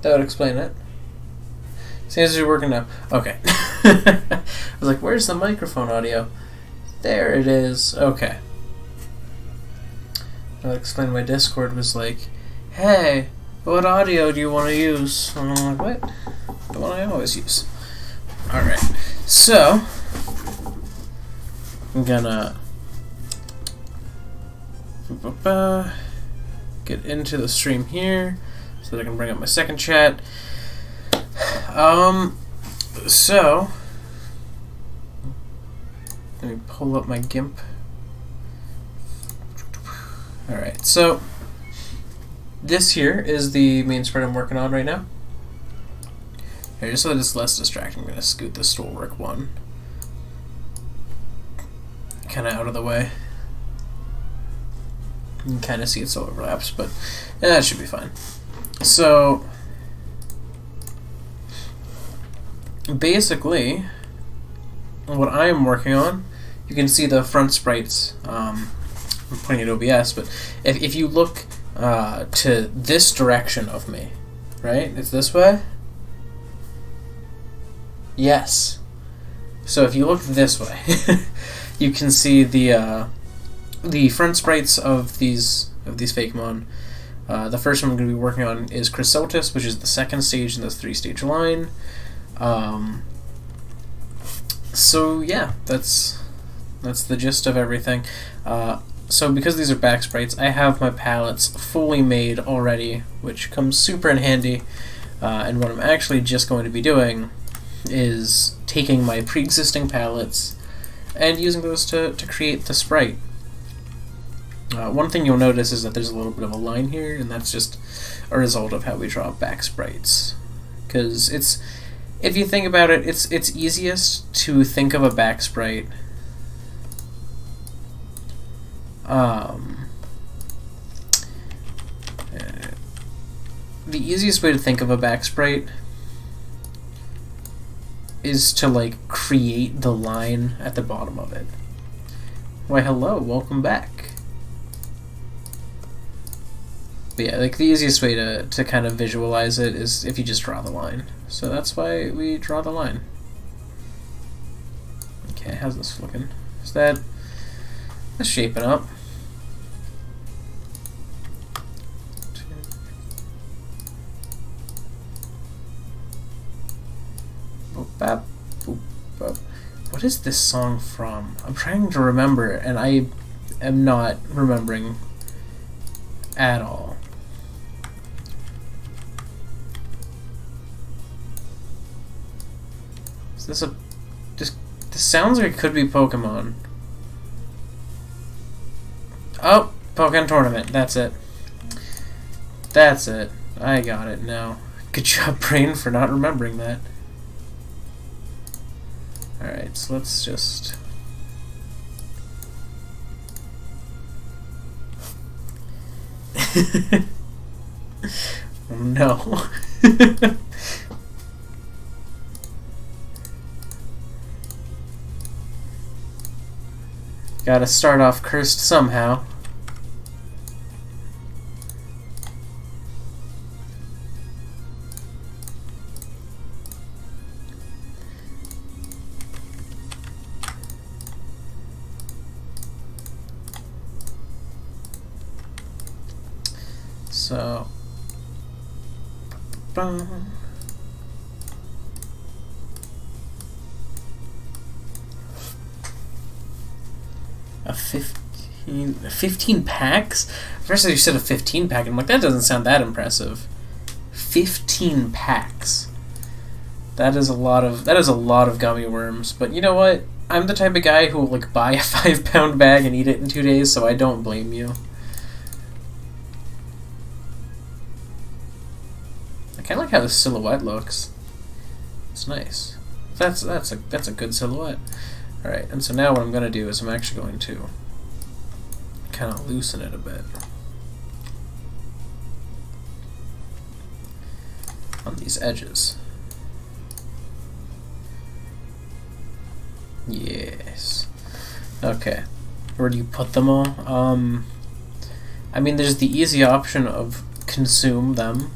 That would explain it. Seems to be working now. Okay. I was like, where's the microphone audio? There it is. Okay. That would explain why Discord was like, hey, what audio do you want to use? And I'm like, what? The one I always use. Alright. So, I'm gonna get into the stream here so that I can bring up my second chat. So let me pull up my GIMP. Alright, so this here is the main spread I'm working on right now. Here, just so that it's less distracting, I'm going to scoot the Stoolwark one kind of out of the way. You can kind of see it still overlaps, but that should be fine. So basically, what I am working on, you can see the front sprites. I'm pointing at OBS, but if you look to this direction of me, right? It's this way? Yes. So if you look this way, you can see the front sprites of these Fakemon. The first one I'm going to be working on is Chrysiltis, which is the second stage in this 3-stage line. So yeah, that's the gist of everything. So because these are back sprites, I have my palettes fully made already, which comes super in handy. And what I'm actually just going to be doing is taking my pre-existing palettes and using those to create the sprite. One thing you'll notice is that there's a little bit of a line here, and that's just a result of how we draw back sprites. Because if you think about it, it's easiest to think of a back sprite the easiest way to think of a back sprite is to like create the line at the bottom of it. Why hello, welcome back. But yeah, like the easiest way to kind of visualize it is if you just draw the line. So that's why we draw the line. Okay, how's this looking? Is that's shaping up. What is this song from? I'm trying to remember, and I am not remembering at all. Is this a... This sounds like it could be Pokemon. Oh! Pokemon Tournament. That's it. That's it. I got it now. Good job, brain, for not remembering that. Alright, so let's just... Oh, no. Gotta start off cursed somehow. So, a 15 packs? First you said a 15 pack, I'm like, that doesn't sound that impressive. 15 packs. That is a lot of gummy worms, but you know what? I'm the type of guy who will like buy a 5-pound bag and eat it in 2 days, so I don't blame you. I kind of like how the silhouette looks. It's nice. That's a good silhouette. All right, and so now what I'm going to do is I'm actually going to kind of loosen it a bit on these edges. Yes. Okay. Where do you put them all? I mean, there's the easy option of consume them.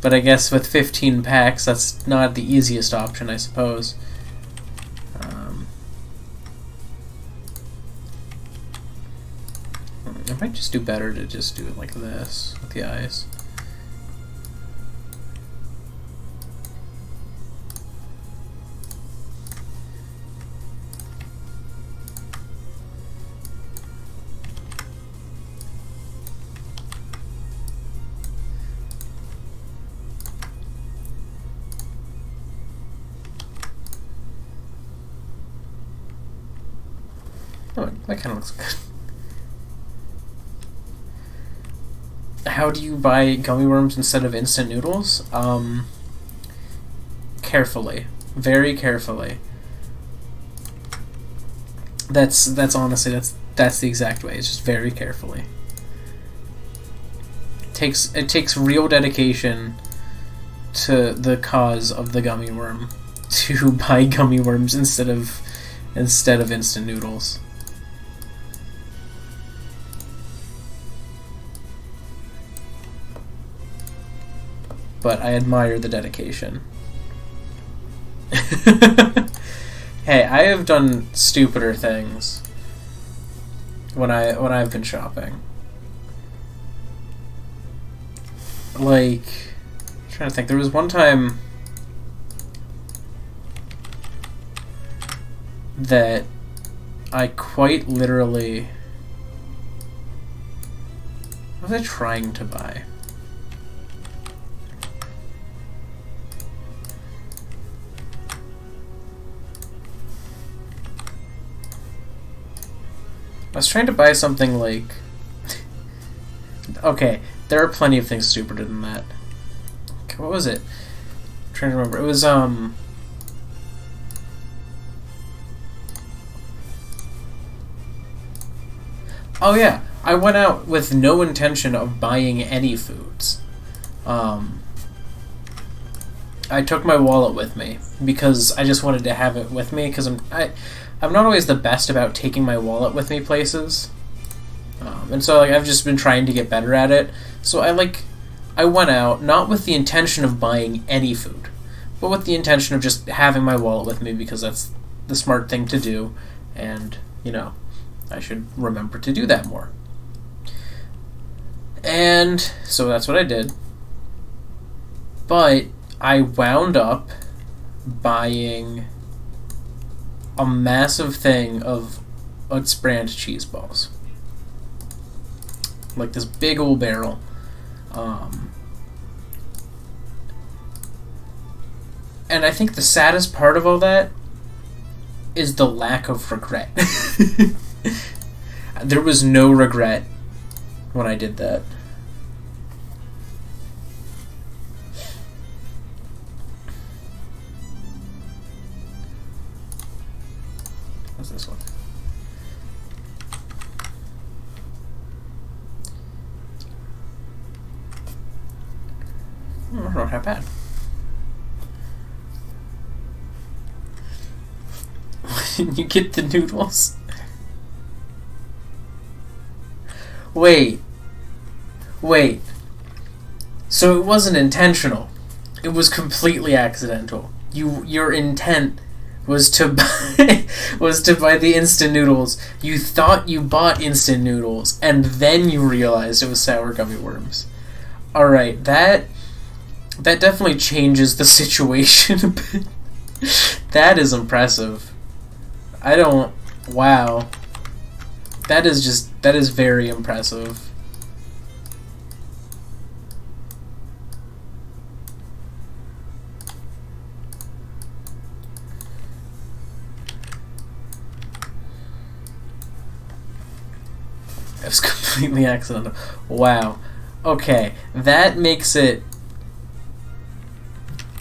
But I guess with 15 packs, that's not the easiest option, I suppose. It might just do better to just do it like this with the eyes. Oh, that kind of looks good. How do you buy gummy worms instead of instant noodles? Carefully. Very carefully. That's honestly, that's the exact way. It's just very carefully. It takes real dedication to the cause of the gummy worm to buy gummy worms instead of instant noodles. But I admire the dedication. Hey, I have done stupider things when I've been shopping. Like, I'm trying to think. There was one time that I quite literally... What was I trying to buy? I was trying to buy something like... Okay, there are plenty of things stupider than that. Okay, what was it? I'm trying to remember. It was, Oh yeah, I went out with no intention of buying any foods. I took my wallet with me because I just wanted to have it with me because I'm not always the best about taking my wallet with me places, and so like I've just been trying to get better at it. So I went out not with the intention of buying any food, but with the intention of just having my wallet with me because that's the smart thing to do, and you know, I should remember to do that more. And so that's what I did. But I wound up buying a massive thing of Utz brand cheese balls. Like this big old barrel. And I think the saddest part of all that is the lack of regret. There was no regret when I did that. What's this one? Oh, not that bad. You get the noodles? Wait. So it wasn't intentional. It was completely accidental. Your intent was to buy the instant noodles. You thought you bought instant noodles, and then you realized it was sour gummy worms. All right, that definitely changes the situation a bit. That is impressive. Wow. That is very impressive. It was completely accidental. Wow. Okay, that makes it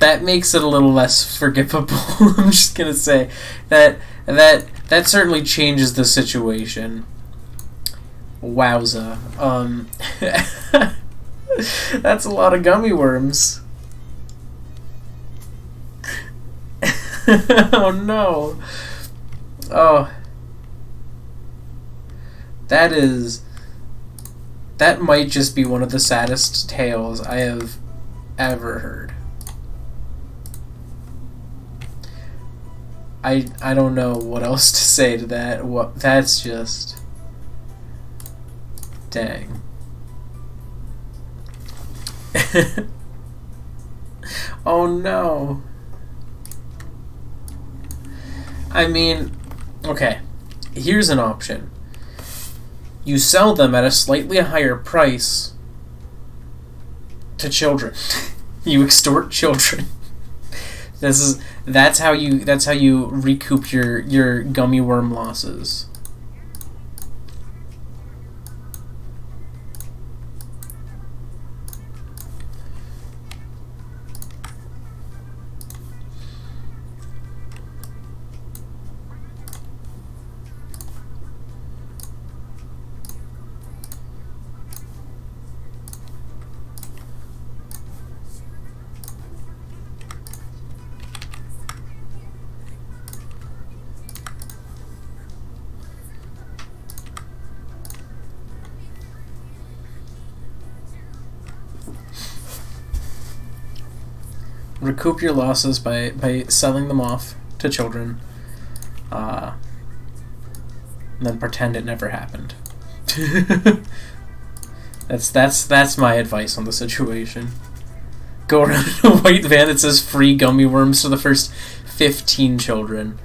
a little less forgivable. I'm just gonna say that certainly changes the situation. Wowza. That's a lot of gummy worms. Oh no. Oh. That might just be one of the saddest tales I have ever heard. I don't know what else to say to that. That's just dang. Oh no. I mean, okay. Here's an option. You sell them at a slightly higher price to children. You extort children. That's how you recoup your gummy worm losses. Recoup your losses by selling them off to children, and then pretend it never happened. That's my advice on the situation. Go around in a white van that says free gummy worms for the first 15 children.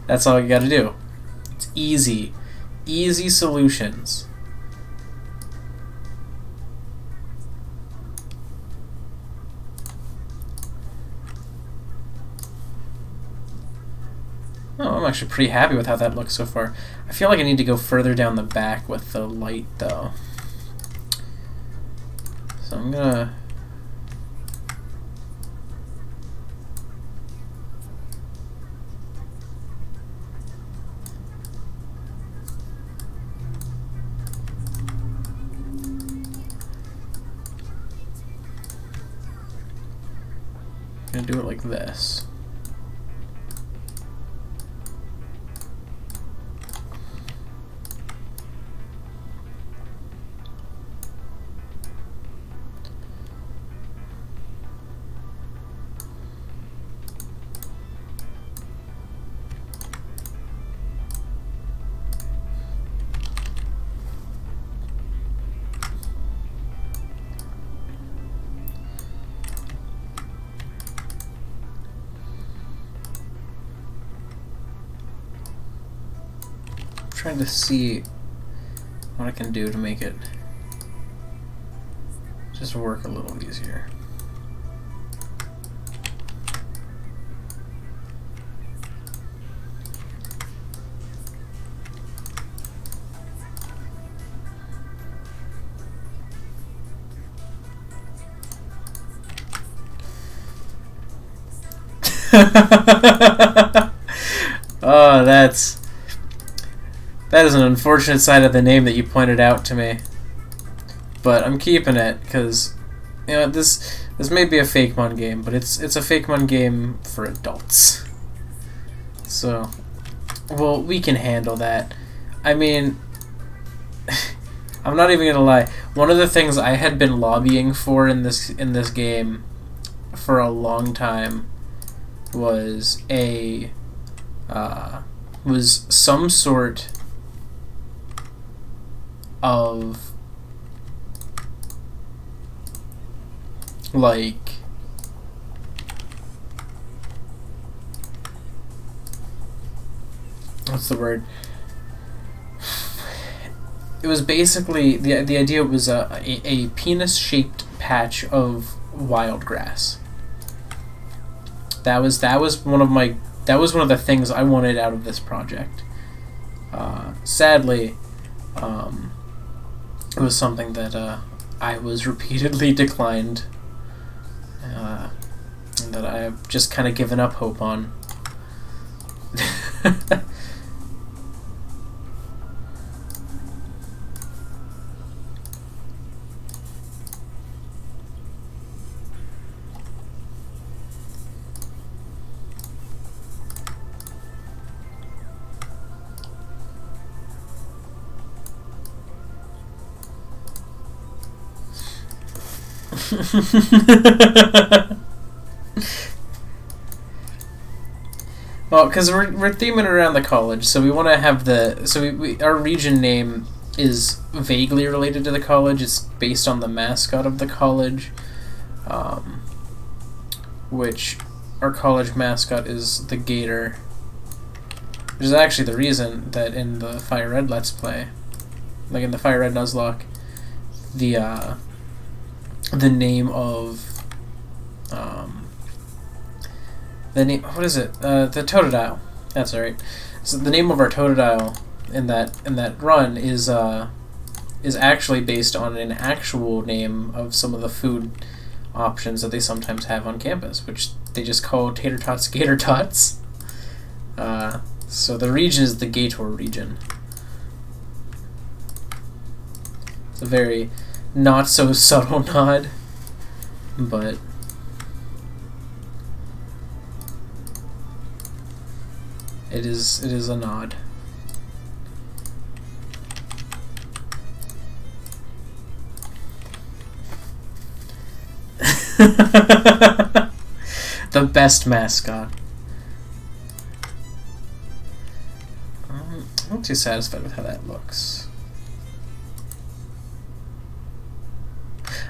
That's all you gotta do. It's easy. Easy solutions. Oh, I'm actually pretty happy with how that looks so far. I feel like I need to go further down the back with the light, though. So I'm gonna... do it like this. Trying to see what I can do to make it just work a little easier. Oh, that is an unfortunate side of the name that you pointed out to me. But I'm keeping it, because, you know, this may be a Fakemon game, but it's a Fakemon game for adults. So, well, we can handle that. I mean, I'm not even gonna lie. One of the things I had been lobbying for in this game for a long time was was some sort of like what's the word? It was basically the idea was a penis-shaped patch of wild grass. That was one of the things I wanted out of this project. Sadly, it was something that I was repeatedly declined, and that I have just kind of given up hope on. Well, because we're theming it around the college, so we want to have our region name is vaguely related to the college. It's based on the mascot of the college, which our college mascot is the gator, which is actually the reason that in the Fire Red Let's Play, like in the Fire Red Nuzlocke, the name of what is it? The Totodile. That's right. So the name of our Totodile in that run is actually based on an actual name of some of the food options that they sometimes have on campus, which they just call Tater Tots Gator Tots. So the region is the Gator region. It's a very not so subtle nod, but it is a nod. The best mascot. I'm not too satisfied with how that looks.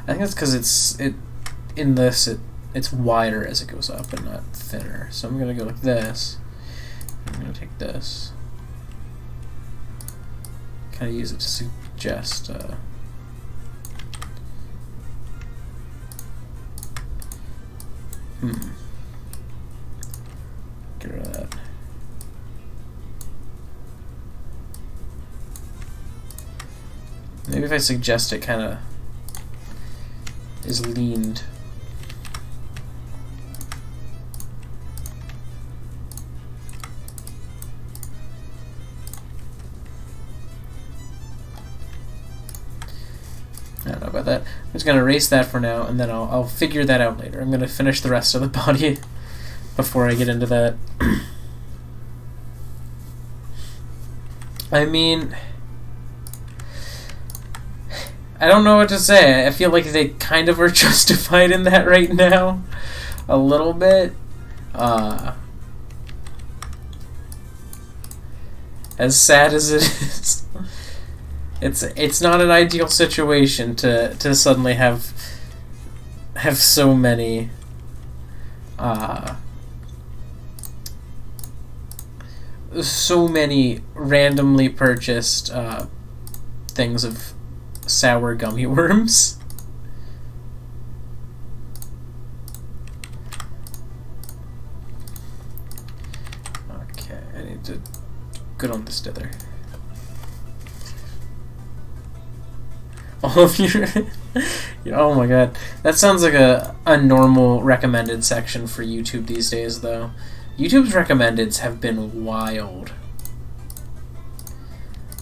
I think it's because it's wider as it goes up and not thinner. So I'm gonna go like this. I'm gonna take this. Kind of use it to suggest. Get rid of that. Maybe if I suggest it kind of is leaned. I don't know about that. I'm just going to erase that for now, and then I'll figure that out later. I'm going to finish the rest of the body before I get into that. I mean, I don't know what to say. I feel like they kind of are justified in that right now. A little bit. As sad as it is. It's not an ideal situation to suddenly have so many randomly purchased things of sour gummy worms. Okay, I need to get on this dither. All of your oh my god, that sounds like a normal recommended section for YouTube these days, though. YouTube's recommendeds have been wild.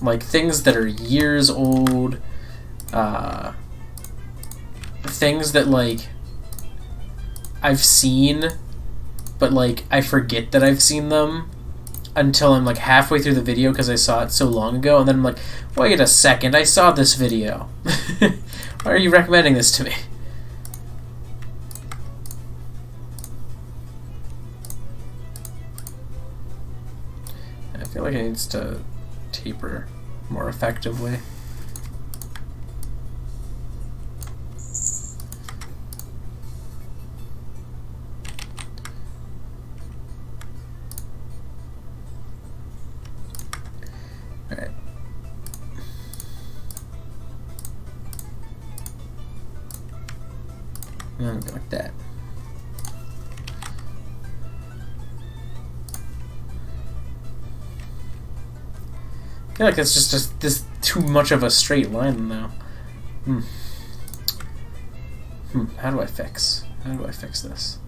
Like things that are years old, things that like I've seen, but like I forget that I've seen them until I'm like halfway through the video because I saw it so long ago, and then I'm like, wait a second, I saw this video. Why are you recommending this to me? I feel like it needs to taper more effectively. Alright. And then go like that. I feel like it's just this too much of a straight line now. How do I fix this?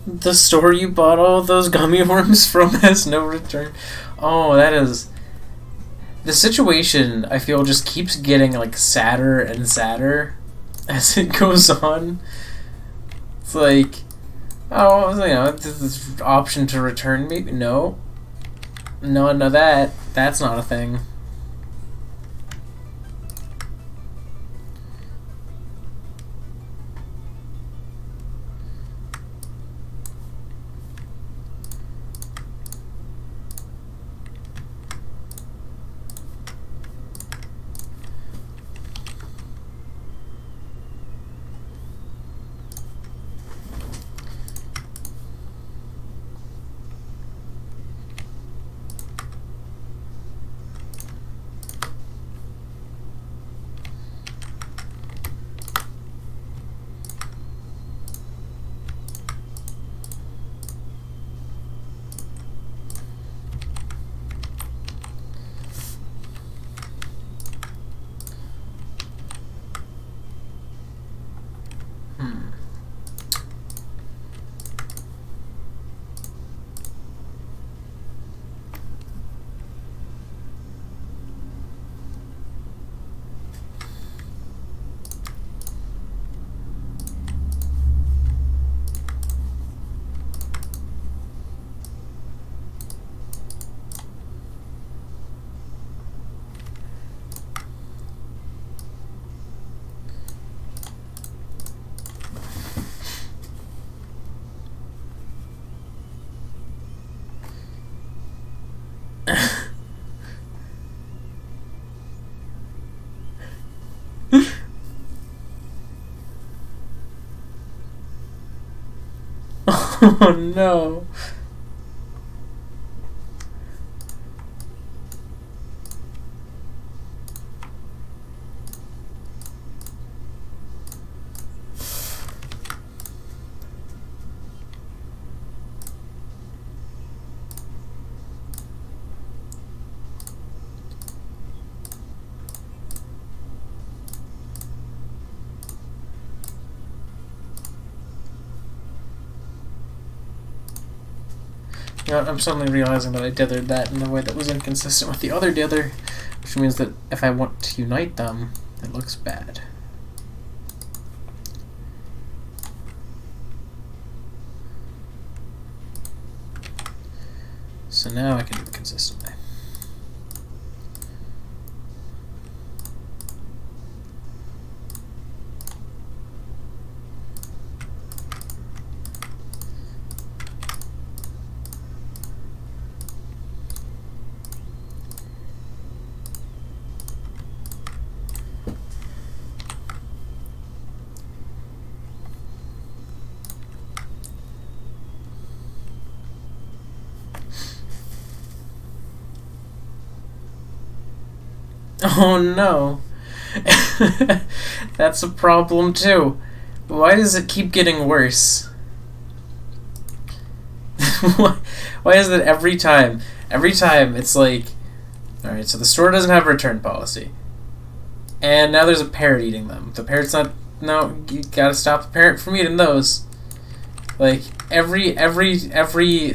The store you bought all those gummy worms from has no return. Oh, that is... The situation, I feel, just keeps getting, like, sadder and sadder as it goes on. It's like... Oh, you know, this option to return me? No. No, that's not a thing. Oh no. You know what, I'm suddenly realizing that I dithered that in a way that was inconsistent with the other dither, which means that if I want to unite them, it looks bad. So now I can do it consistently. Oh no. That's a problem too. Why does it keep getting worse? Why is it every time? Every time it's like, alright, so the store doesn't have a return policy. And now there's a parrot eating them. The parrot's not... No, you gotta stop the parrot from eating those. Like, every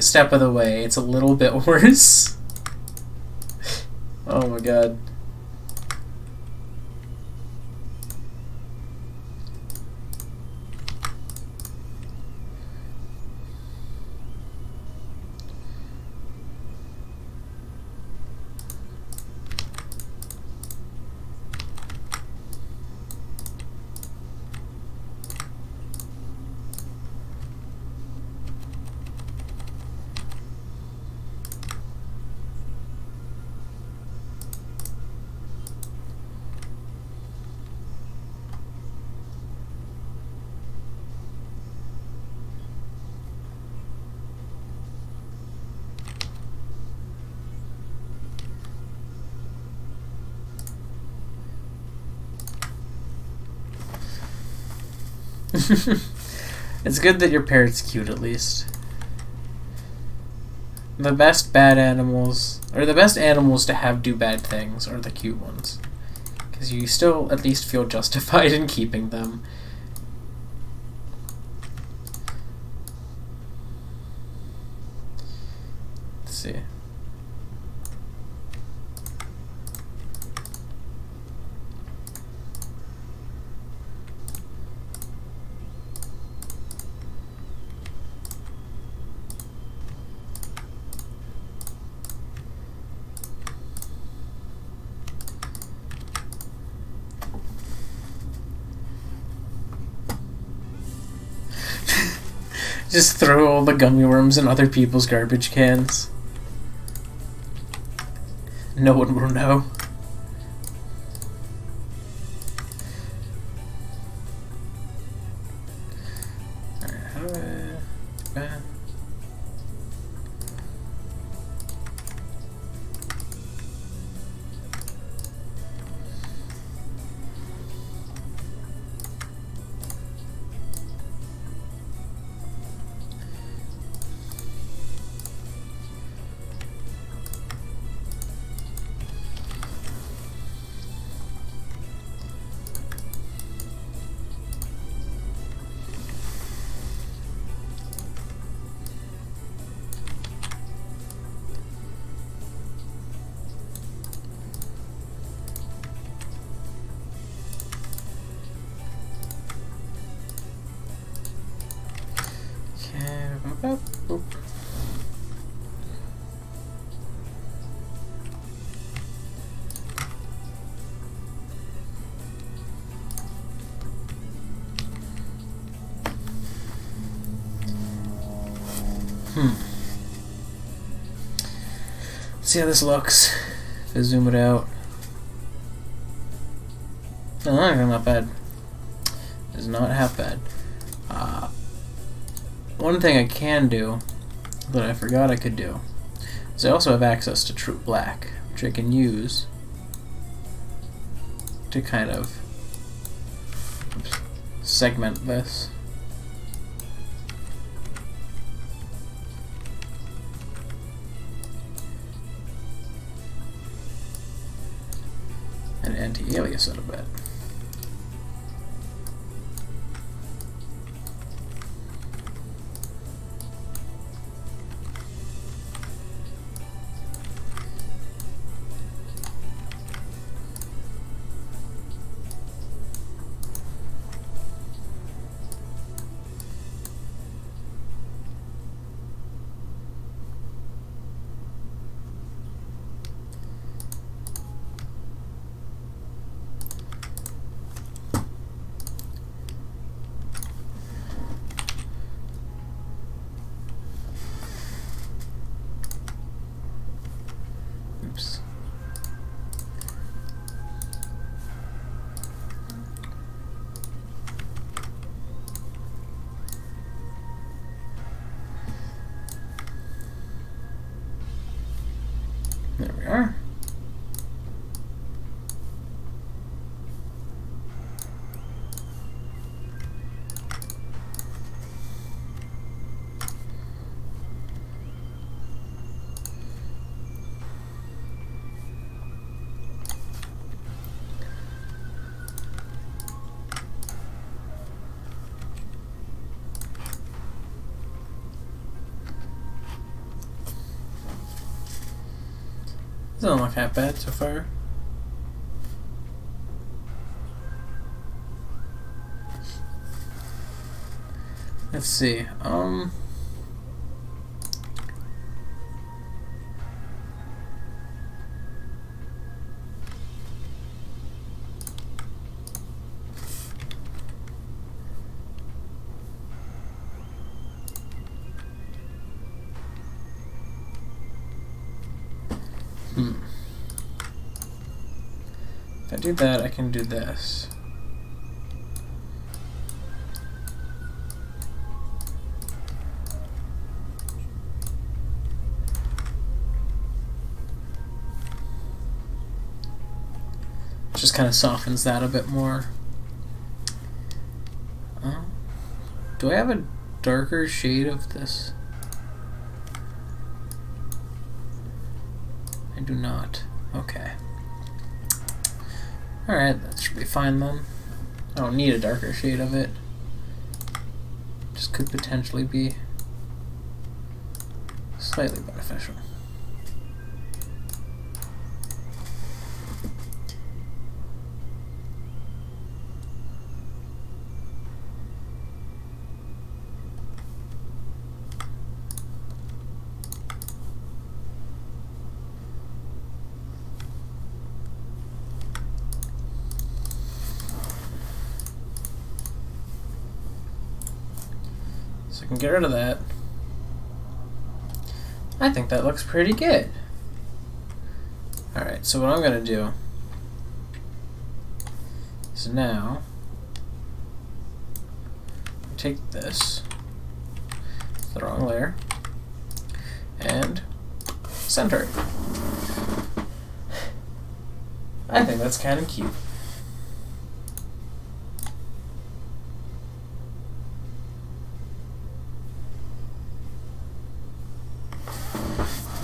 step of the way, it's a little bit worse. Oh my god. It's good that your parrot's cute, at least. The best bad animals, or the best animals to have do bad things, are the cute ones. Because you still at least feel justified in keeping them. Let's see. Just throw all the gummy worms in other people's garbage cans. No one will know. Boop. See how this looks. If I zoom it out. No, not bad. It's not half bad. One thing I can do that I forgot I could do is I also have access to True Black, which I can use to kind of segment this. And anti-alias it a bit. Oops. There we are. Doesn't look that bad so far. Let's see. If I do that, I can do this. Just kind of softens that a bit more. Do I have a darker shade of this? I do not. Okay. Alright, that should be fine then. I don't need a darker shade of it. Just could potentially be slightly beneficial. So I can get rid of that. I think that looks pretty good. Alright, so what I'm going to do is now take this, the wrong layer, and center it. I think that's kind of cute.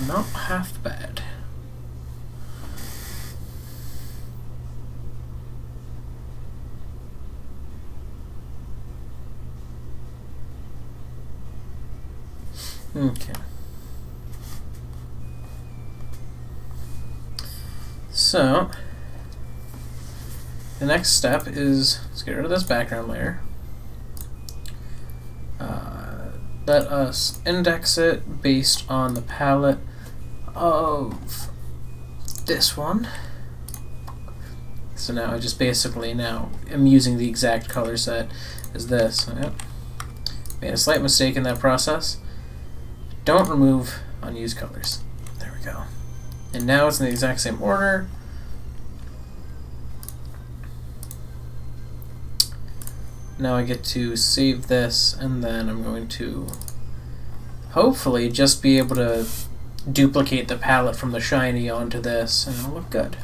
Not half bad. Okay. So, the next step is let's get rid of this background layer. Let us index it based on the palette of this one. So now I just basically am using the exact color set as this. Yep. Made a slight mistake in that process. Don't remove unused colors. There we go. And now it's in the exact same order. Now I get to save this, and then I'm going to hopefully just be able to duplicate the palette from the shiny onto this, and it'll look good.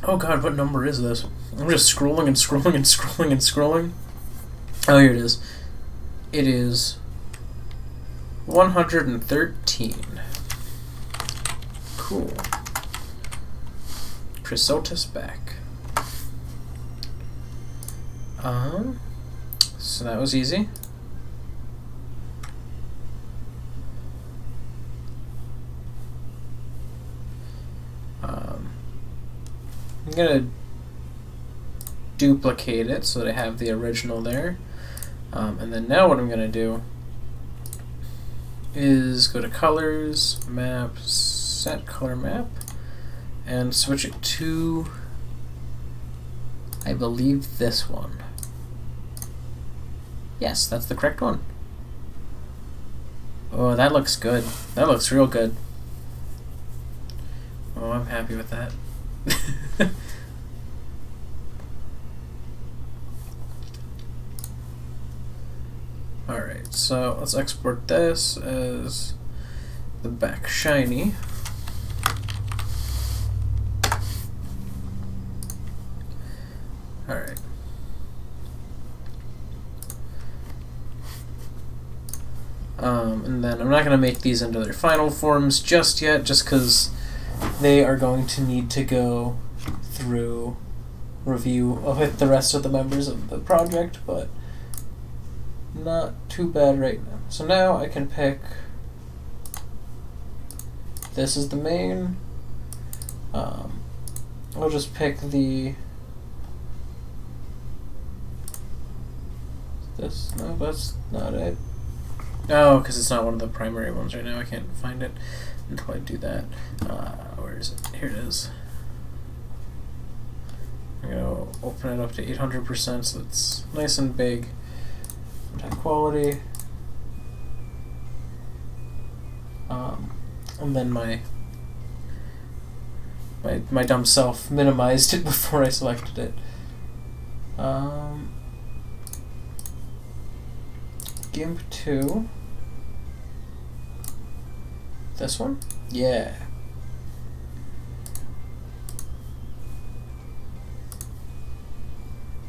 Oh god, what number is this? I'm just scrolling and scrolling and scrolling and scrolling. Oh, here it is. It is 113. Cool. Chrysiltis back. So that was easy. I'm gonna duplicate it so that I have the original there. And then now what I'm gonna do is go to colors, map, set color map, and switch it to, I believe, this one. Yes, that's the correct one. Oh, that looks good. That looks real good. Oh, I'm happy with that. Alright, so let's export this as the back shiny. Alright. And then I'm not going to make these into their final forms just yet, just because they are going to need to go through review with the rest of the members of the project, but not too bad right now. So now I can pick, this is the main, I'll just pick this, no, that's not it. Oh, because it's not one of the primary ones right now. I can't find it until I do that. Where is it? Here it is. I'm going to open it up to 800% so it's nice and big. High quality. And then my dumb self minimized it before I selected it. GIMP 2. This one? Yeah.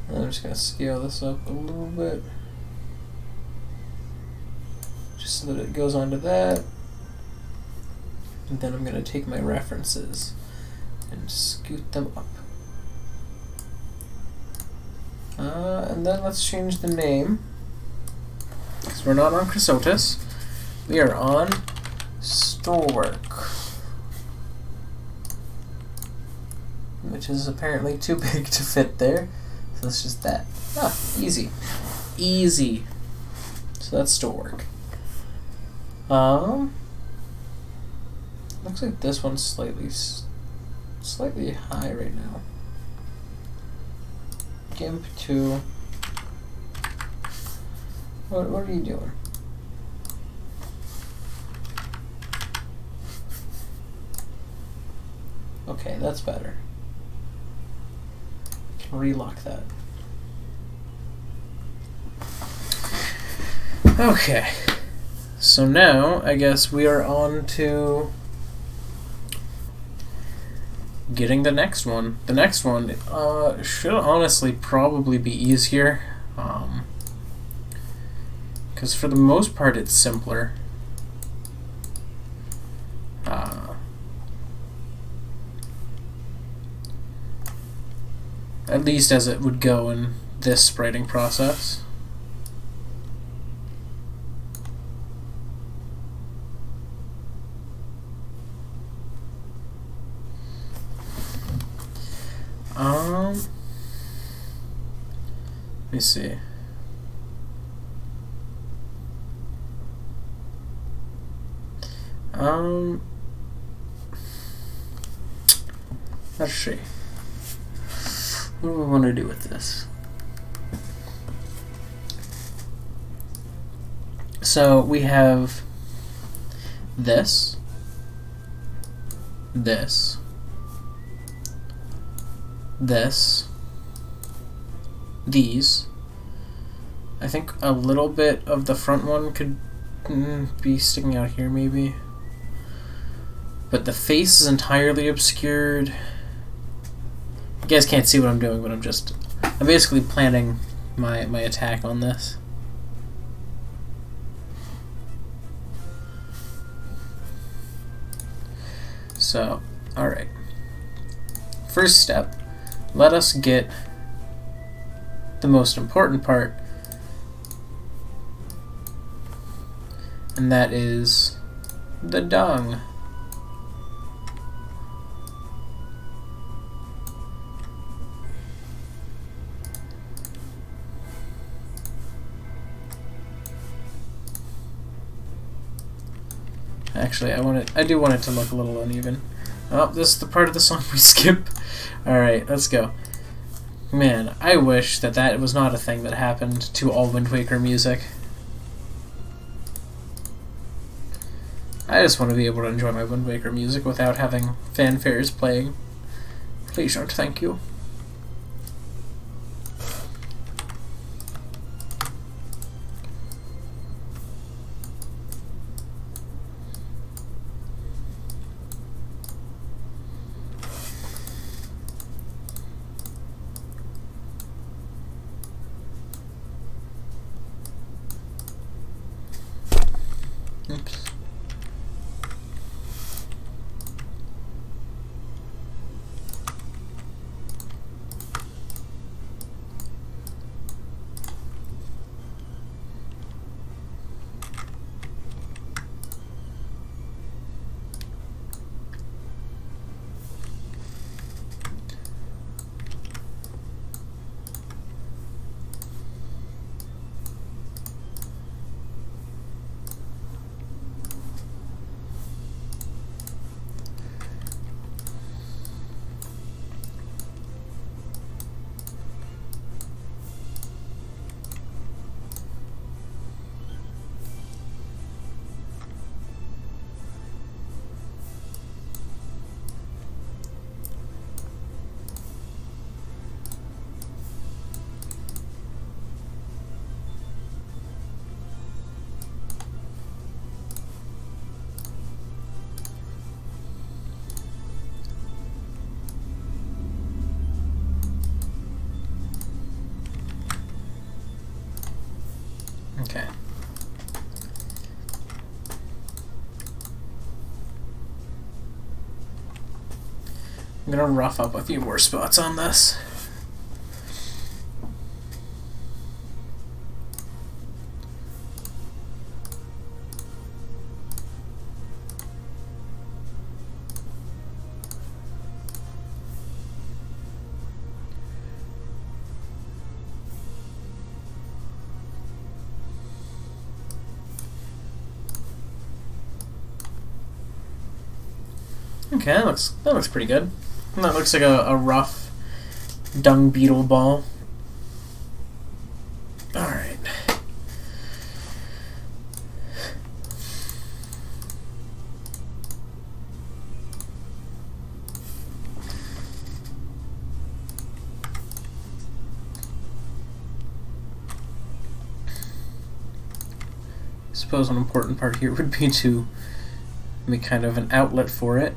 And I'm just going to scale this up a little bit, just so that it goes onto that. And then I'm going to take my references and scoot them up. And then let's change the name, because we're not on Chrysiltis. We are on Stoolwark, which is apparently too big to fit there. So it's just that. Ah, easy. Easy. So that's Stoolwark. Looks like this one's slightly high right now. GIMP to... What are you doing? Okay, that's better. Relock that. Okay. So now, I guess we are on to getting the next one. The next one should honestly probably be easier. Because for the most part it's simpler. At least as it would go in this spriting process. Let me see. Let's see. What do we want to do with this? So we have this, this, this, these. I think a little bit of the front one could be sticking out here maybe. But the face is entirely obscured. You guys can't see what I'm doing, but I'm basically planning my attack on this. So, alright. First step, let us get the most important part, and that is the dung. Actually, I do want it to look a little uneven. Oh, this is the part of the song we skip. Alright, let's go. Man, I wish that was not a thing that happened to all Wind Waker music. I just want to be able to enjoy my Wind Waker music without having fanfares playing. Please don't, thank you. Oops. Okay. I'm gonna rough up a few more spots on this. Okay, that looks pretty good. That looks like a rough dung beetle ball. I suppose an important part here would be to make kind of an outlet for it.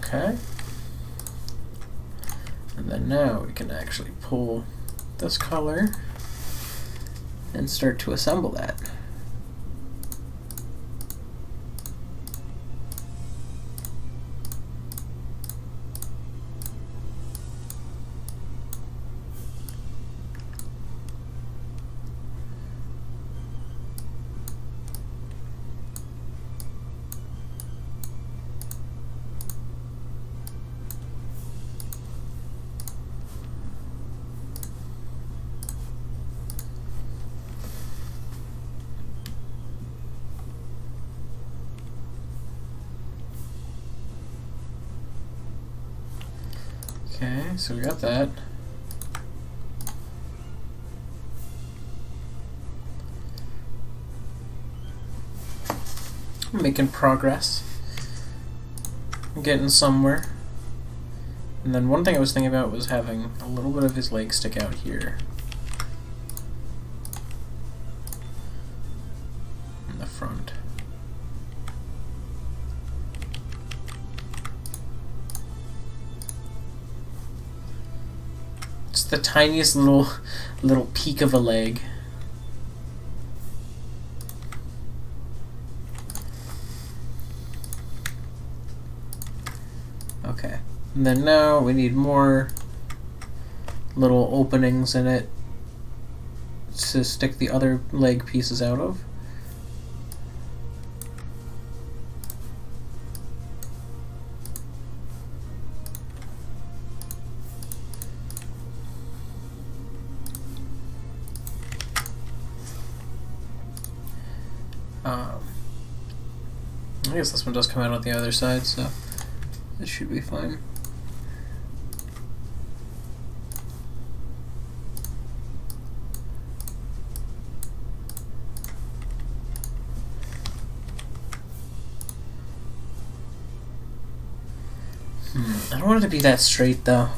Okay. And then now we can actually pull this color and start to assemble that. Okay, so we got that. I'm making progress. I'm getting somewhere. And then one thing I was thinking about was having a little bit of his leg stick out here. In the front. Just the tiniest little peak of a leg. Okay. And then now we need more little openings in it to stick the other leg pieces out of. I guess this one does come out on the other side, so it should be fine. I don't want it to be that straight, though.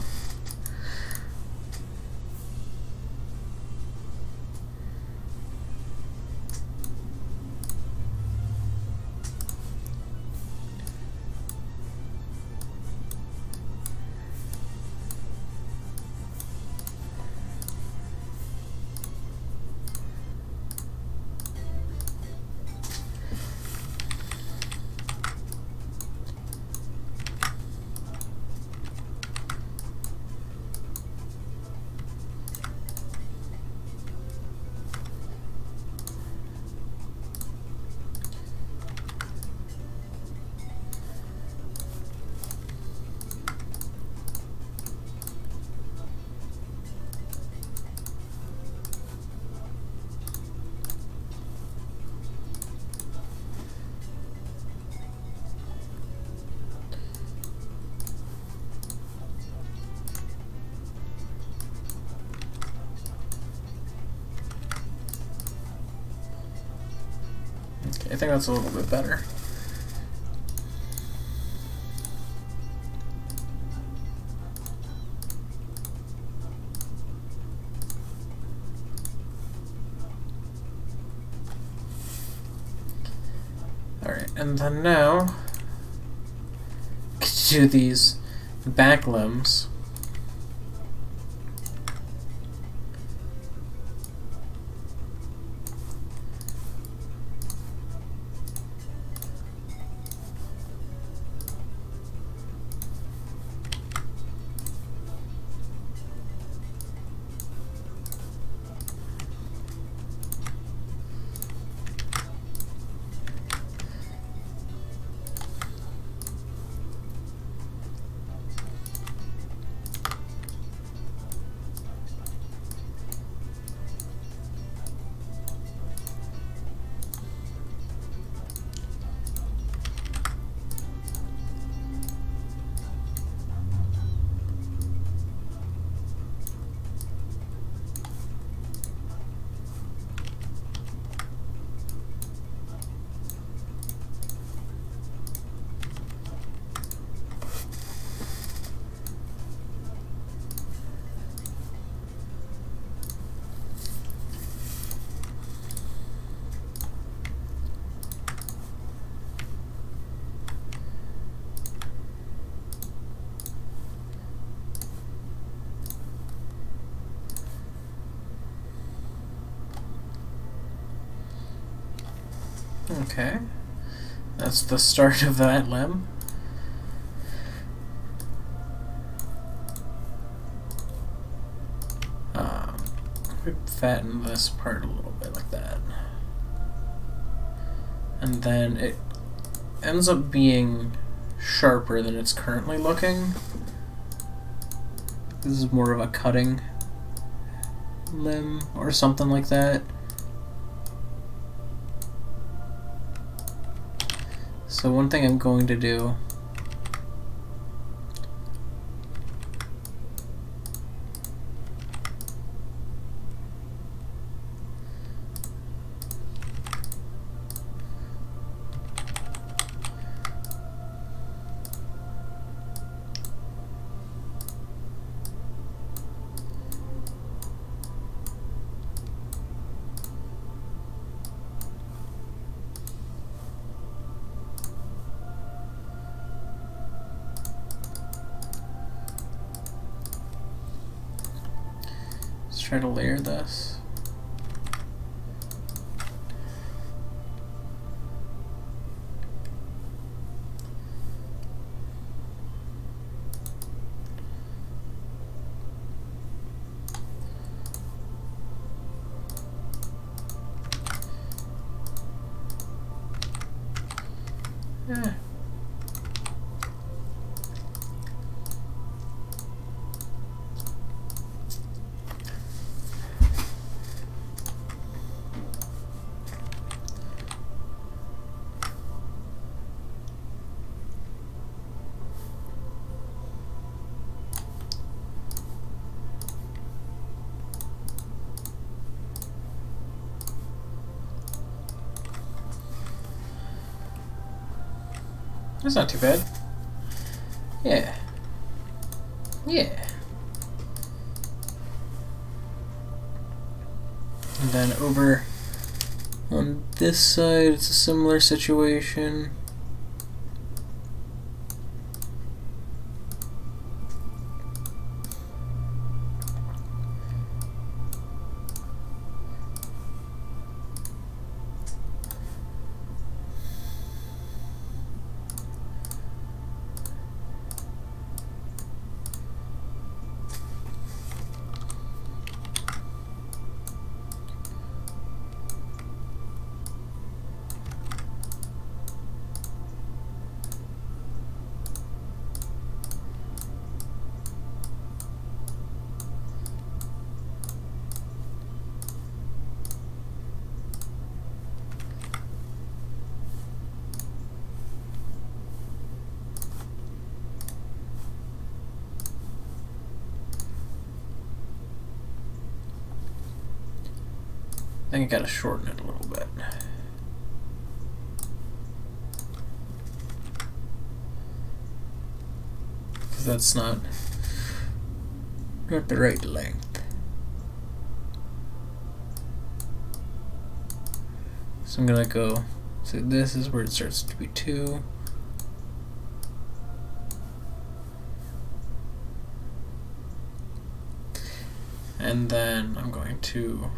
Okay, I think that's a little bit better. Alright, and then now do these back limbs. Okay. That's the start of that limb. Fatten this part a little bit like that. And then it ends up being sharper than it's currently looking. This is more of a cutting limb or something like that. So one thing I'm going to do try to layer this. Yeah. That's not too bad. Yeah. Yeah. And then over on this side, it's a similar situation. I think I gotta shorten it a little bit. Because that's not the right length. So I'm gonna go, so this is where it starts to be 2. And then I'm going to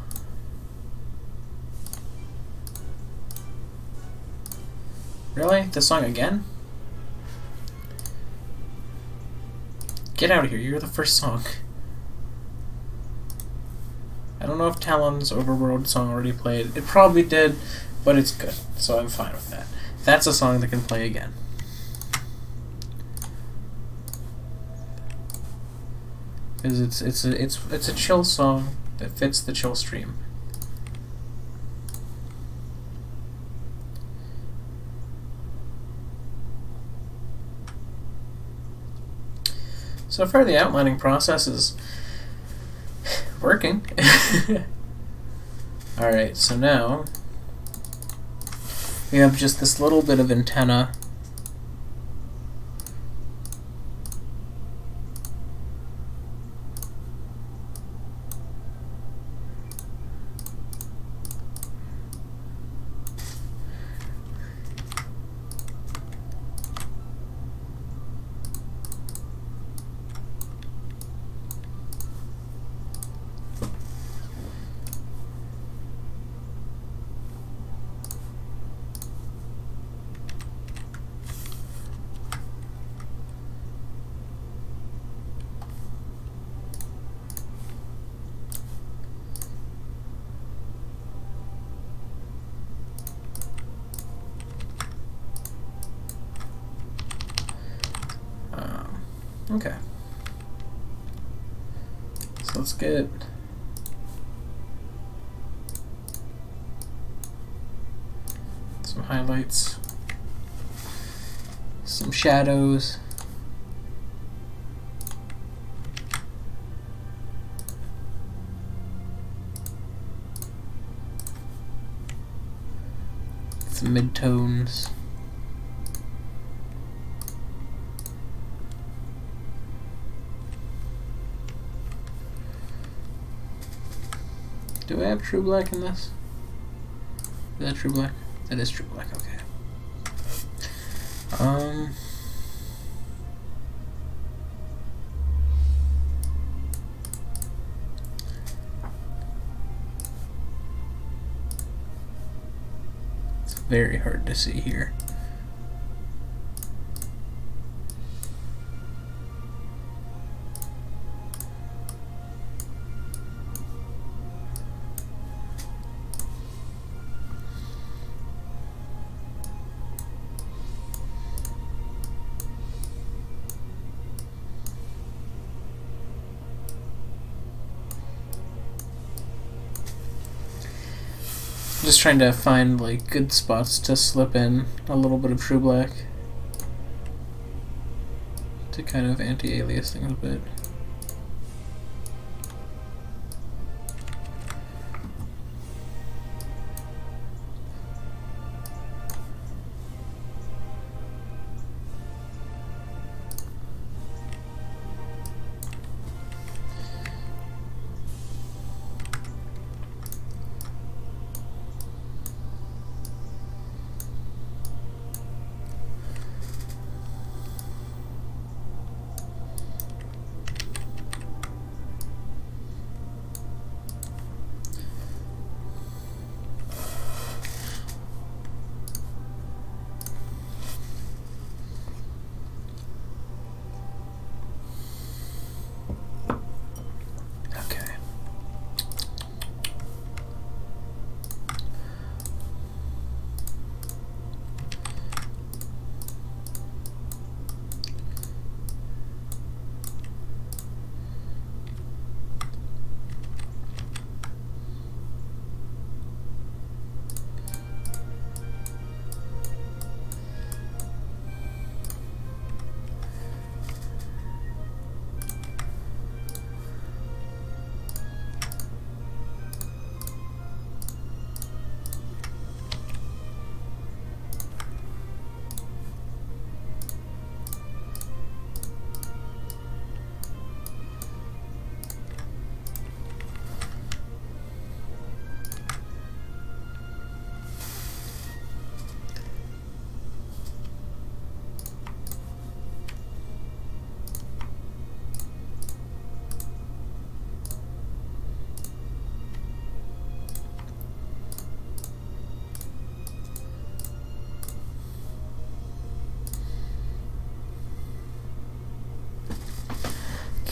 really? This song again? Get out of here, you're the first song. I don't know if Talon's Overworld song already played. It probably did, but it's good, so I'm fine with that. That's a song that can play again. Because it's a chill song that fits the chill stream. So far, the outlining process is working. Alright, so now we have just this little bit of antenna. Okay. So let's get some highlights, some shadows. Some midtones. Do I have true black in this? Is that true black? That is true black, okay. It's very hard to see here. Just trying to find like good spots to slip in a little bit of true black to kind of anti-alias things a bit.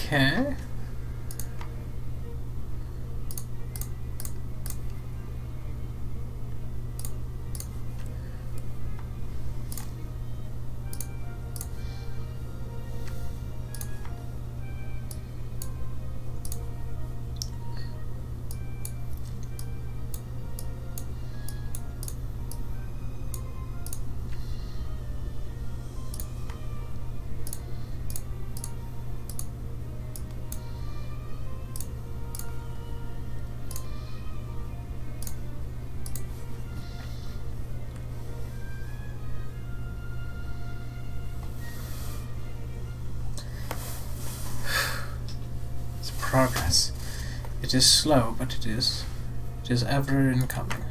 Okay. Progress. It is slow, but it is ever in coming.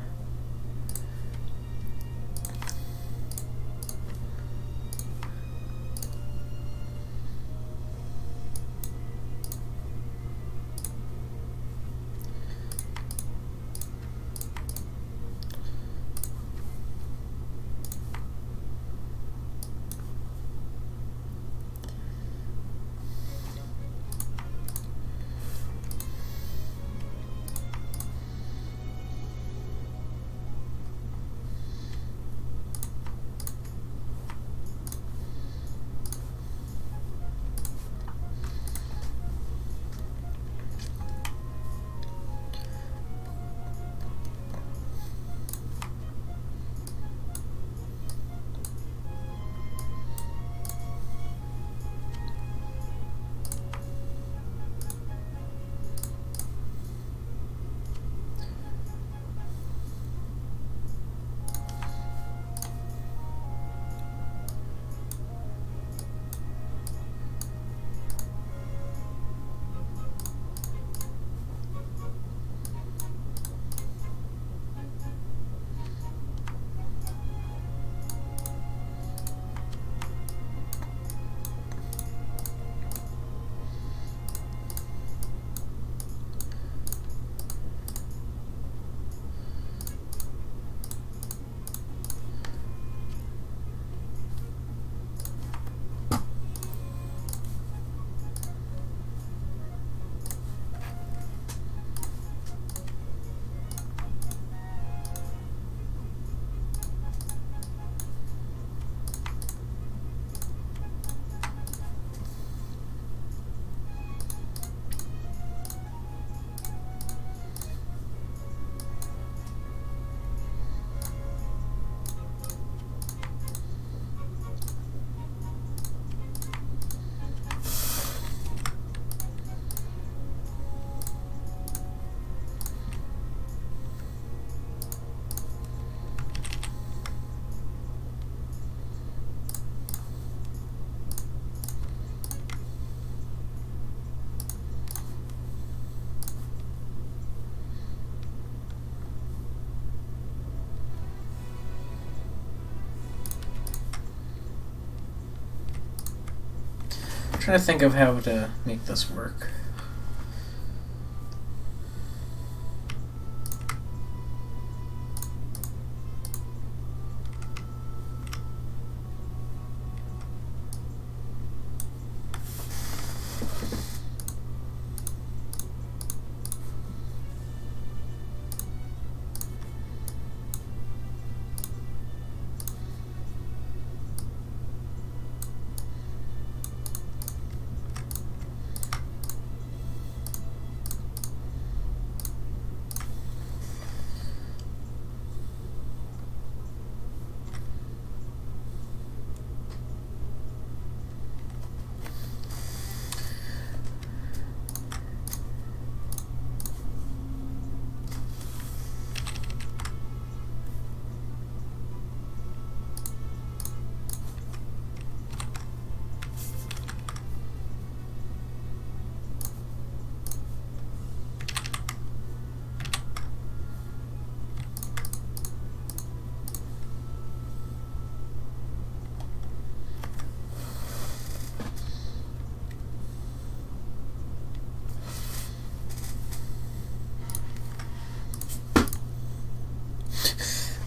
trying to think of how to make this work.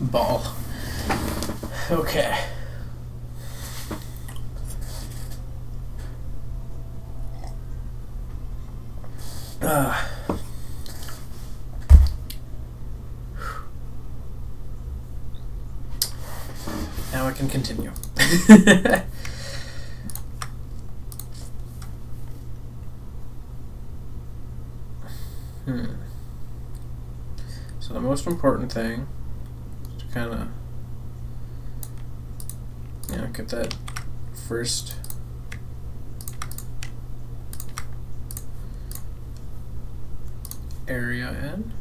Ball. Okay. Now I can continue. So the most important thing is to kind of, get that first area in.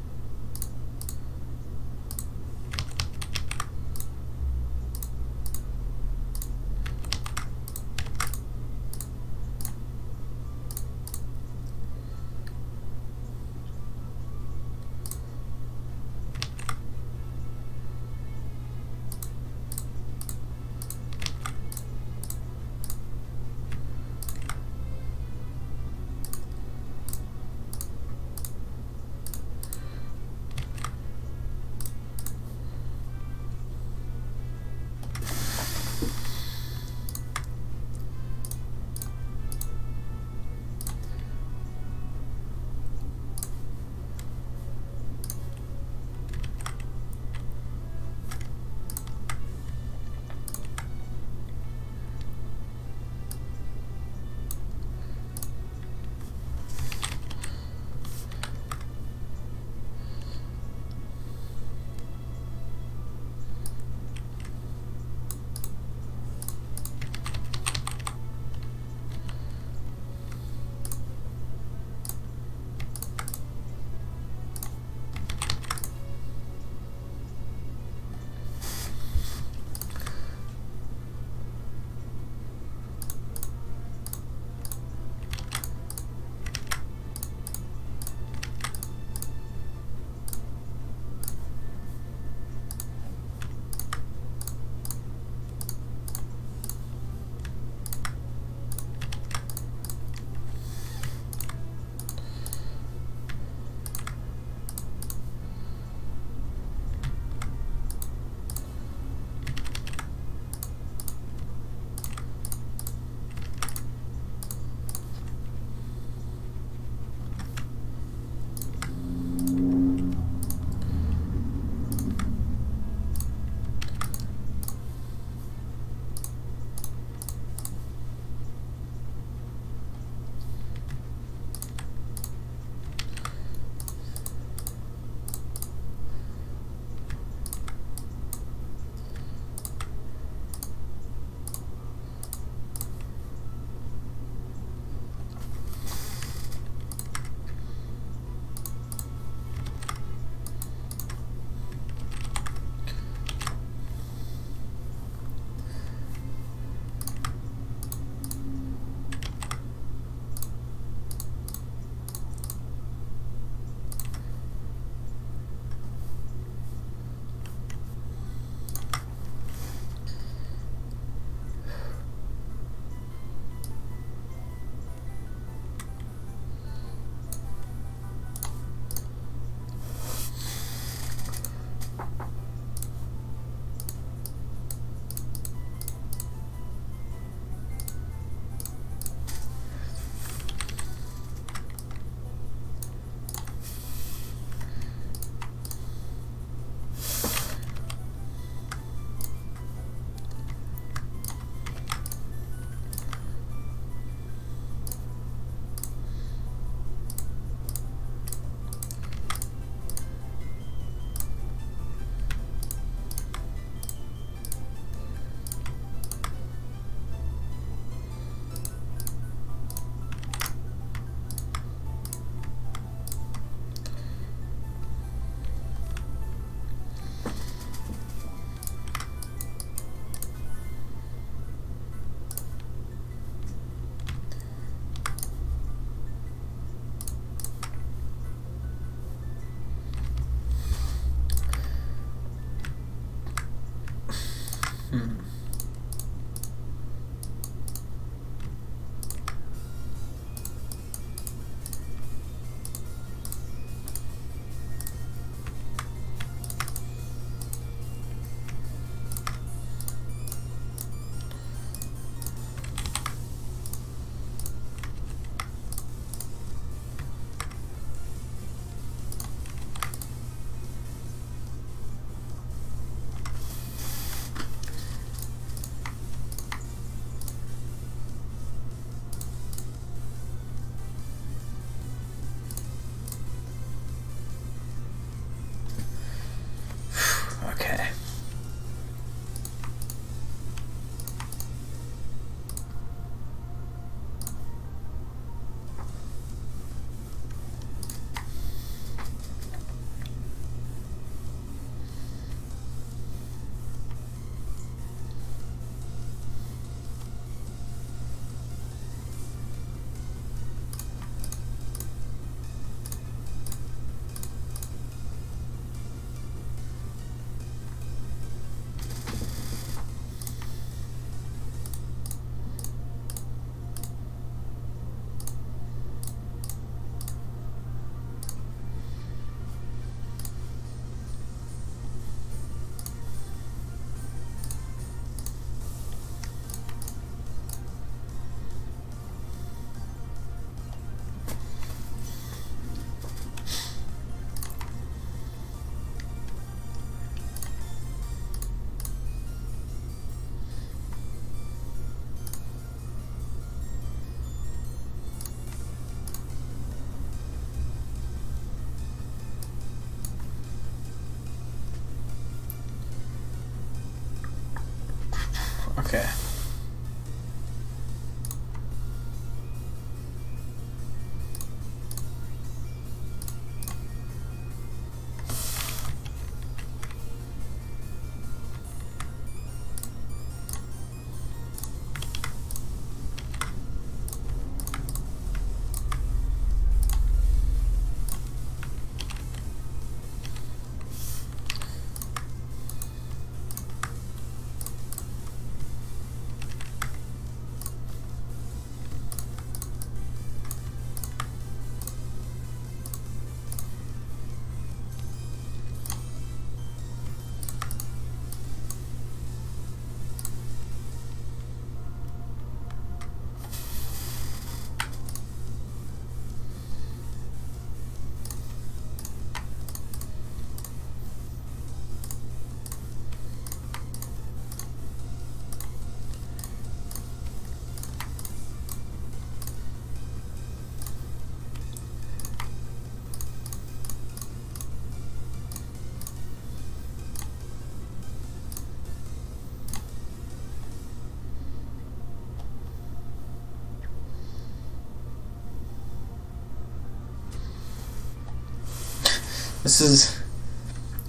This is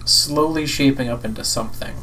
slowly shaping up into something.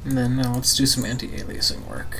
And then now let's do some anti-aliasing work.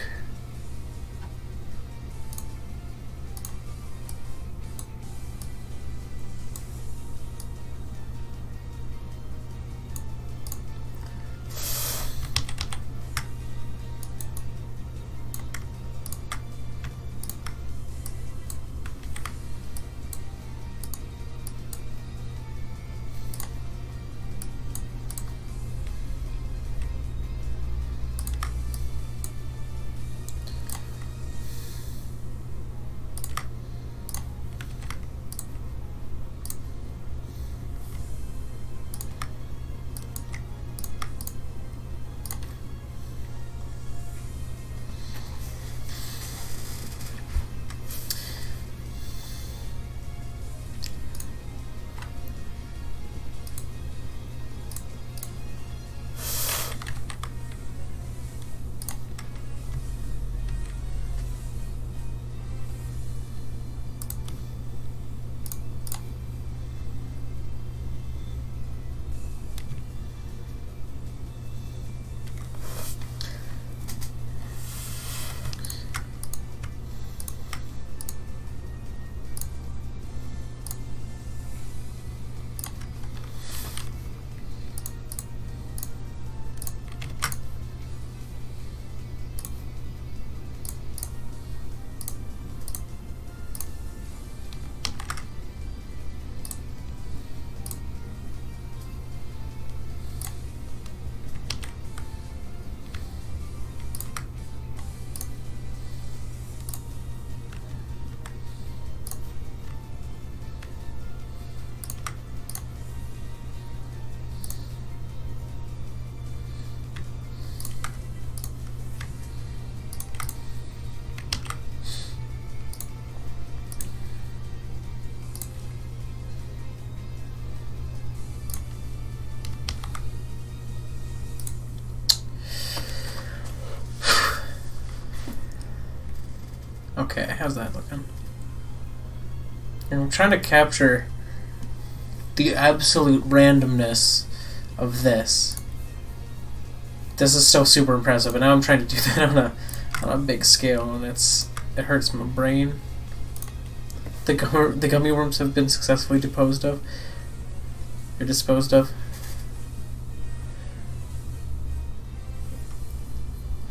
Okay, how's that looking? And I'm trying to capture the absolute randomness of this. This is still super impressive, and now I'm trying to do that on a big scale, and it hurts my brain. The gummy worms have been successfully disposed of. Or disposed of.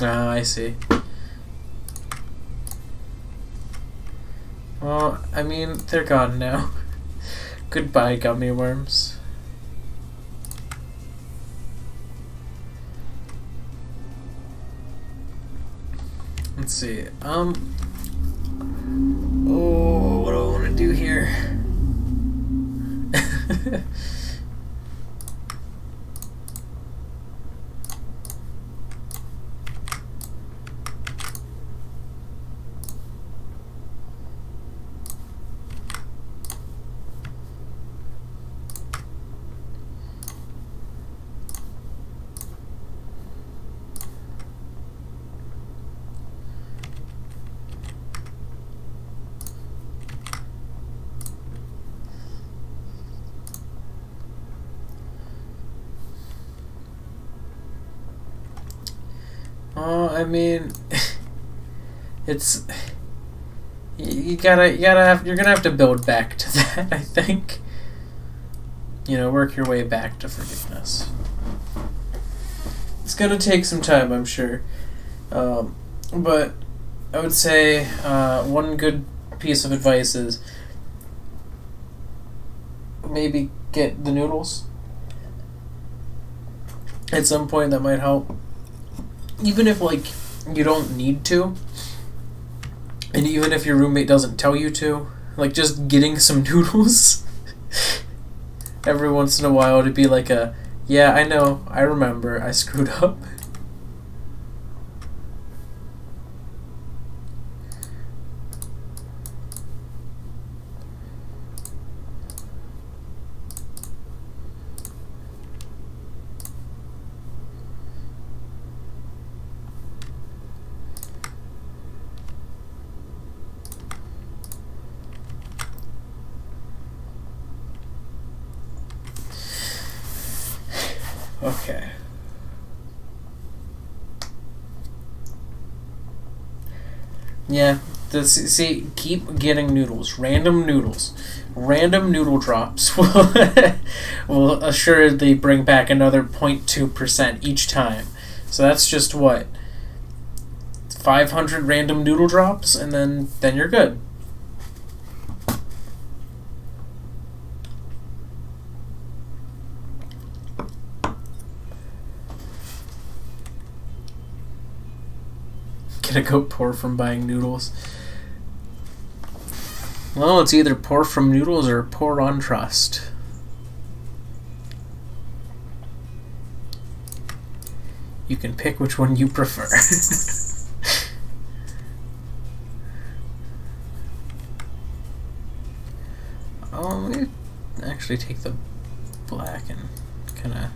Ah, I see. Well, I mean, they're gone now. Goodbye, gummy worms. Let's see. Oh, what do I want to do here? I mean, it's you're gonna have to build back to that. I think. You know, work your way back to forgiveness. It's gonna take some time, I'm sure, but I would say one good piece of advice is maybe get the noodles. At some point, that might help. Even if, like, you don't need to, and even if your roommate doesn't tell you to, like, just getting some noodles every once in a while to be like yeah, I know, I remember, I screwed up. Okay. Yeah, see, keep getting noodles. Random noodles. Random noodle drops will assuredly bring back another 0.2% each time. So that's just what? 500 random noodle drops, and then you're good. Gonna go poor from buying noodles. Well, it's either poor from noodles or poor on trust. You can pick which one you prefer. Let me actually take the black and kind of...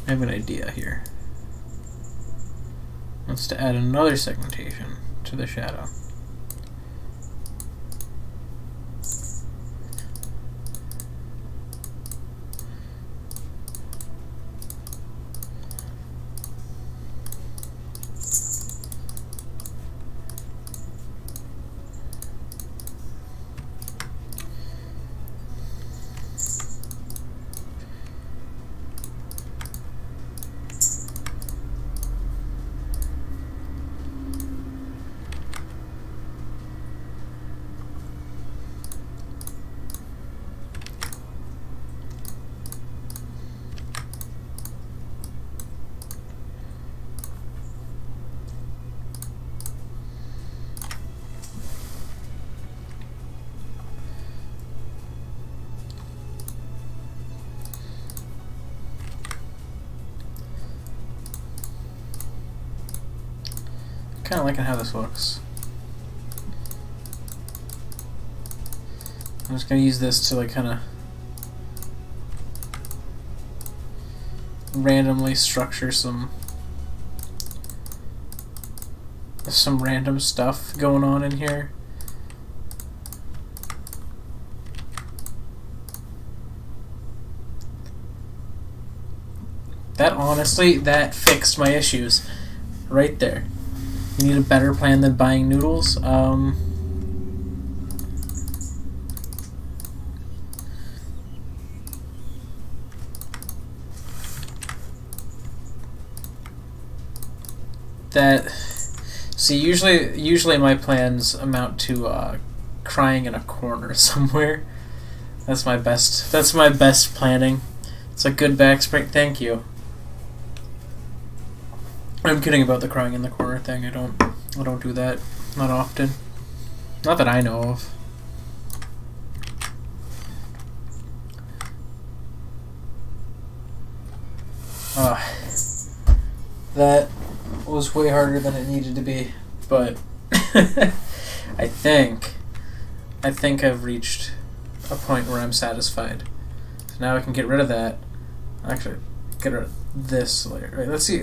I have an idea here. Wants to add another segmentation to the shadow. Kind of liking how this looks. I'm just gonna use this to like kind of randomly structure some random stuff going on in here. That honestly, that fixed my issues right there. You need a better plan than buying noodles. See, usually my plans amount to crying in a corner somewhere. That's my best planning. It's a good backspring. Thank you. I'm kidding about the crying in the corner thing. I don't do that. Not often. Not that I know of. That was way harder than it needed to be, but I think I've reached a point where I'm satisfied. So now I can get rid of that. Actually, get rid of this layer. Right, let's see.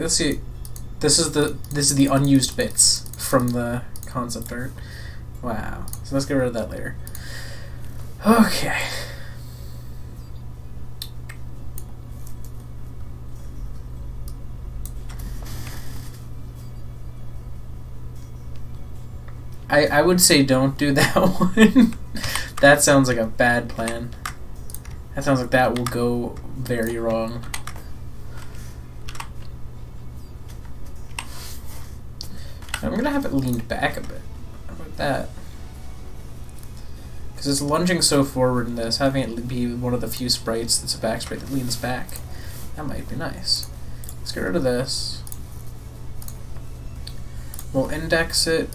This is the unused bits from the concept art. Wow. So let's get rid of that layer. Okay. I would say don't do that one. That sounds like a bad plan. That sounds like that will go very wrong. I'm gonna have it leaned back a bit. How about that? Because it's lunging so forward in this, having it be one of the few sprites that's a back sprite that leans back. That might be nice. Let's get rid of this. We'll index it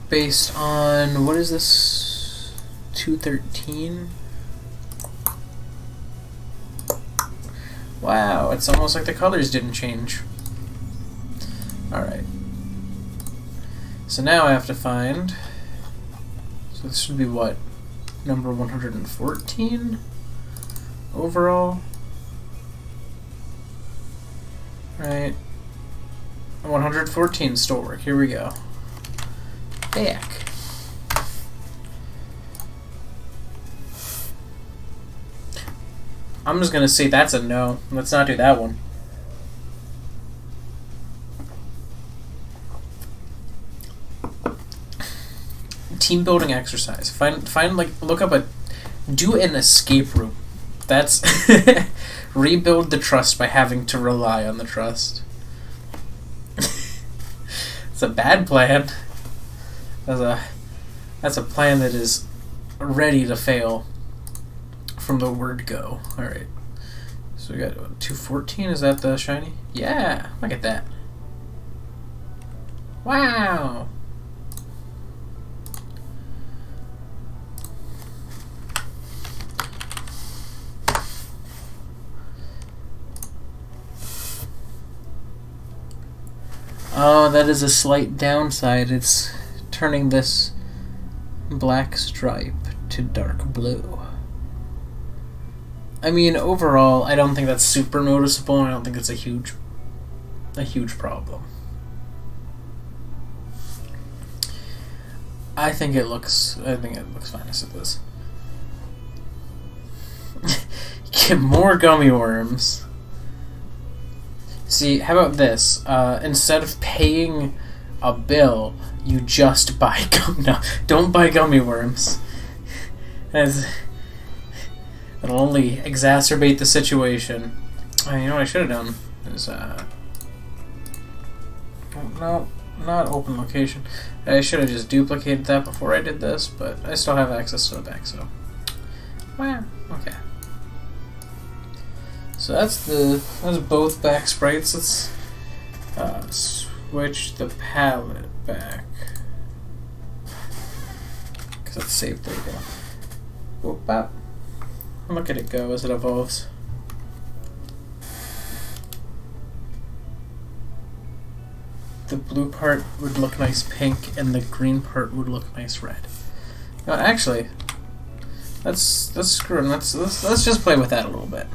based on, what is this? 213? Wow, it's almost like the colors didn't change. Alright. So now I have to find, so this should be what? Number 114 overall? Right. 114 Stoolwark, here we go. Back. I'm just gonna say that's a no. Let's not do that one. Team building exercise. Find like look up do an escape room. That's rebuild the trust by having to rely on the trust. It's a bad plan. That's a plan that is ready to fail from the word go. Alright. So we got 214, is that the shiny? Yeah, look at that. Wow. Oh, that is a slight downside. It's turning this black stripe to dark blue. I mean, overall, I don't think that's super noticeable, and I don't think it's a huge problem. I think it looks fine as it is. Get more gummy worms. See, how about this? Instead of paying a bill, you just buy don't buy gummy worms. As it'll only exacerbate the situation. You know what I should have done is no, not open location. I should have just duplicated that before I did this, but I still have access to the back, so well, okay. So that's both back sprites. Let's switch the palette back because it's saved. There we go. Whoop, bop. Look at it go as it evolves. The blue part would look nice pink, and the green part would look nice red. No, actually, let's screw it. Let's just play with that a little bit.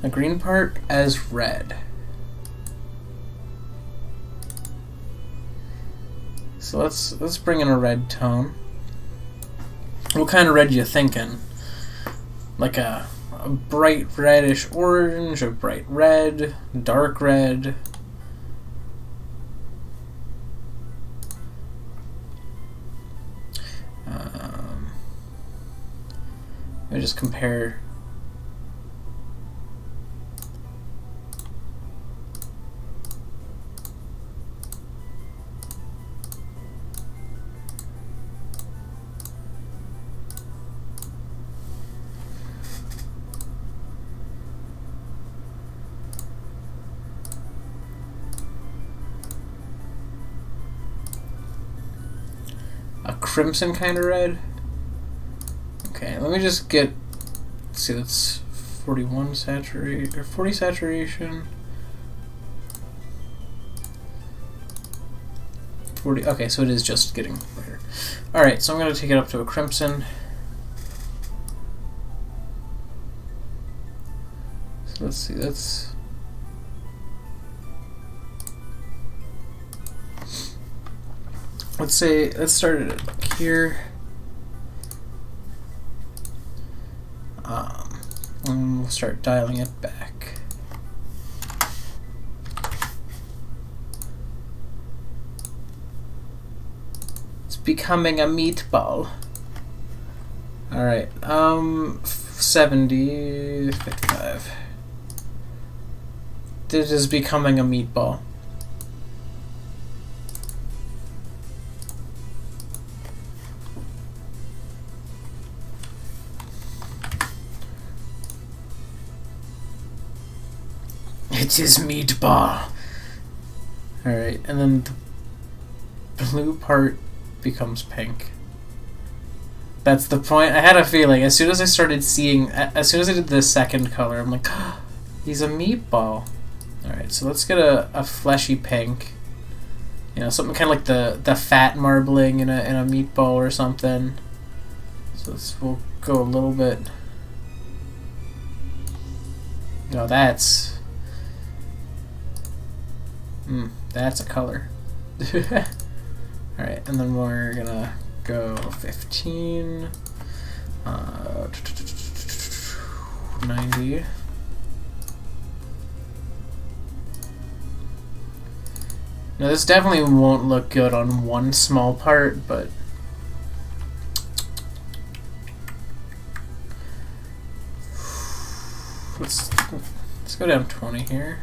The green part as red. So let's bring in a red tone. What kind of red you thinking? Like a bright reddish orange, a bright red, dark red. Let me just compare. A crimson kind of red. Okay, let me just get. Let's see, that's 41 saturation or 40 saturation. 40. Okay, so it is just getting brighter. All right, so I'm going to take it up to a crimson. So let's see, that's. Let's start it here. start dialing it back. It's becoming a meatball. Alright, 70, 55. This is becoming a meatball. It is meatball. Alright, and then the blue part becomes pink. That's the point. I had a feeling as soon as I started seeing, as soon as I did the second color, I'm like, oh, he's a meatball. Alright, so let's get a fleshy pink. You know, something kind of like the fat marbling in a meatball or something. So we'll go a little bit. No, that's a color. Alright, and then we're gonna go 15, 90. Now this definitely won't look good on one small part, but let's go down 20 here.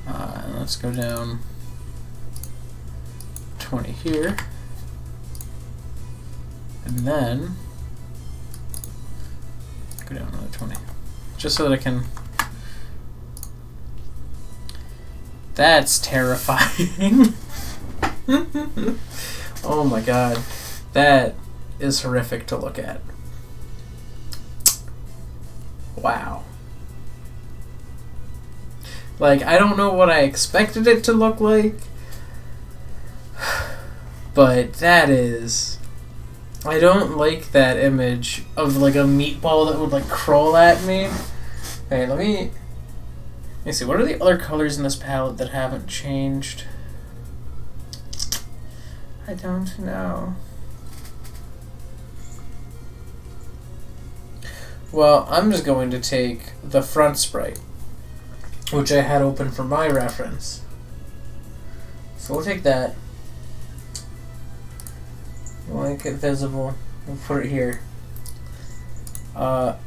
And let's go down 20 here. And then go down another 20. Just so that I can... That's terrifying. Oh my god. That is horrific to look at. Wow. Like, I don't know what I expected it to look like, but that is... I don't like that image of, like, a meatball that would, like, crawl at me. Okay, let me see. What are the other colors in this palette that haven't changed? I don't know. Well, I'm just going to take the front sprite, which I had open for my reference. So we'll take that. We'll make it visible. We'll put it here. We're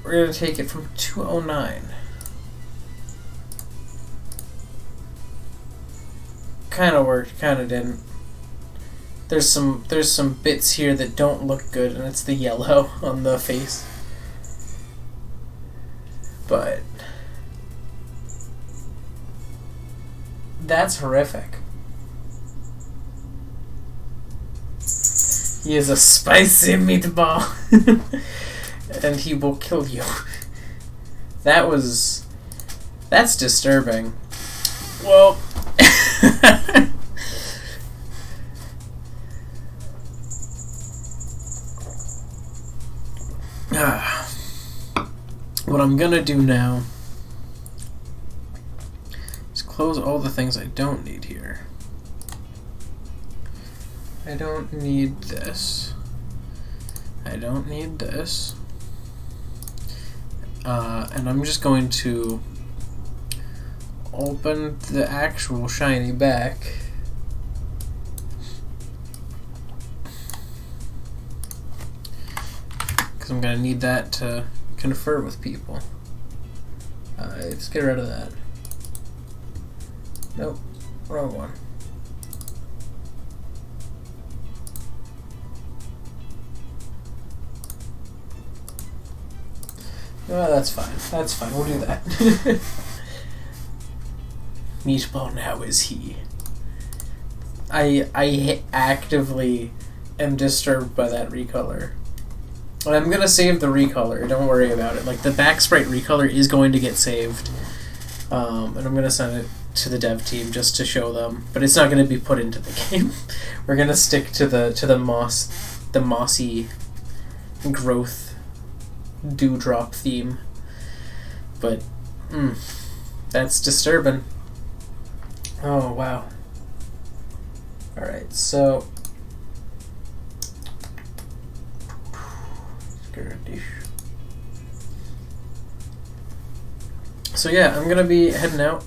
going to take it from 209. Kind of worked, kind of didn't. There's some bits here that don't look good, and it's the yellow on the face. But that's horrific. He is a spicy meatball. And he will kill you. That's disturbing. Well, what I'm gonna do now is close all the things I don't need here. I don't need this. I don't need this. And I'm just going to open the actual shiny back. Because I'm going to need that to confer with people. Let's get rid of that. Nope, wrong one. Well, that's fine. That's fine. We'll do that. Meatball now is he. I actively am disturbed by that recolor. And I'm gonna save the recolor. Don't worry about it. Like, the back sprite recolor is going to get saved. And I'm gonna send it to the dev team just to show them. But it's not gonna be put into the game. We're gonna stick to the mossy growth dewdrop theme, but that's disturbing. Oh wow. Alright, so get share a dish. So yeah, I'm gonna be heading out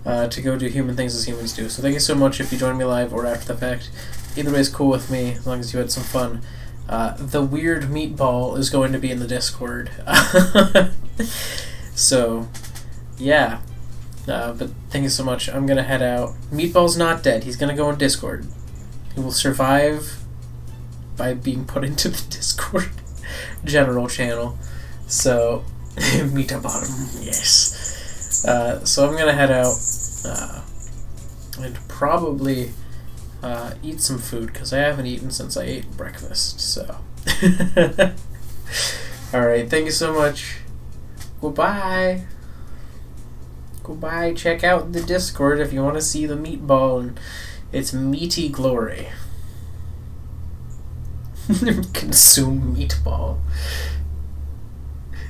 to go do human things as humans do. So thank you so much if you join me live or after the fact. Either way is cool with me, as long as you had some fun. The weird meatball is going to be in the Discord. So, yeah. But thank you so much. I'm gonna head out. Meatball's not dead. He's gonna go in Discord. He will survive by being put into the Discord general channel. So, meat bottom, yes. So I'm gonna head out and probably eat some food because I haven't eaten since I ate breakfast. So, all right. Thank you so much. Goodbye. Goodbye. Check out the Discord if you want to see the meatball and its meaty glory. Consume meatball.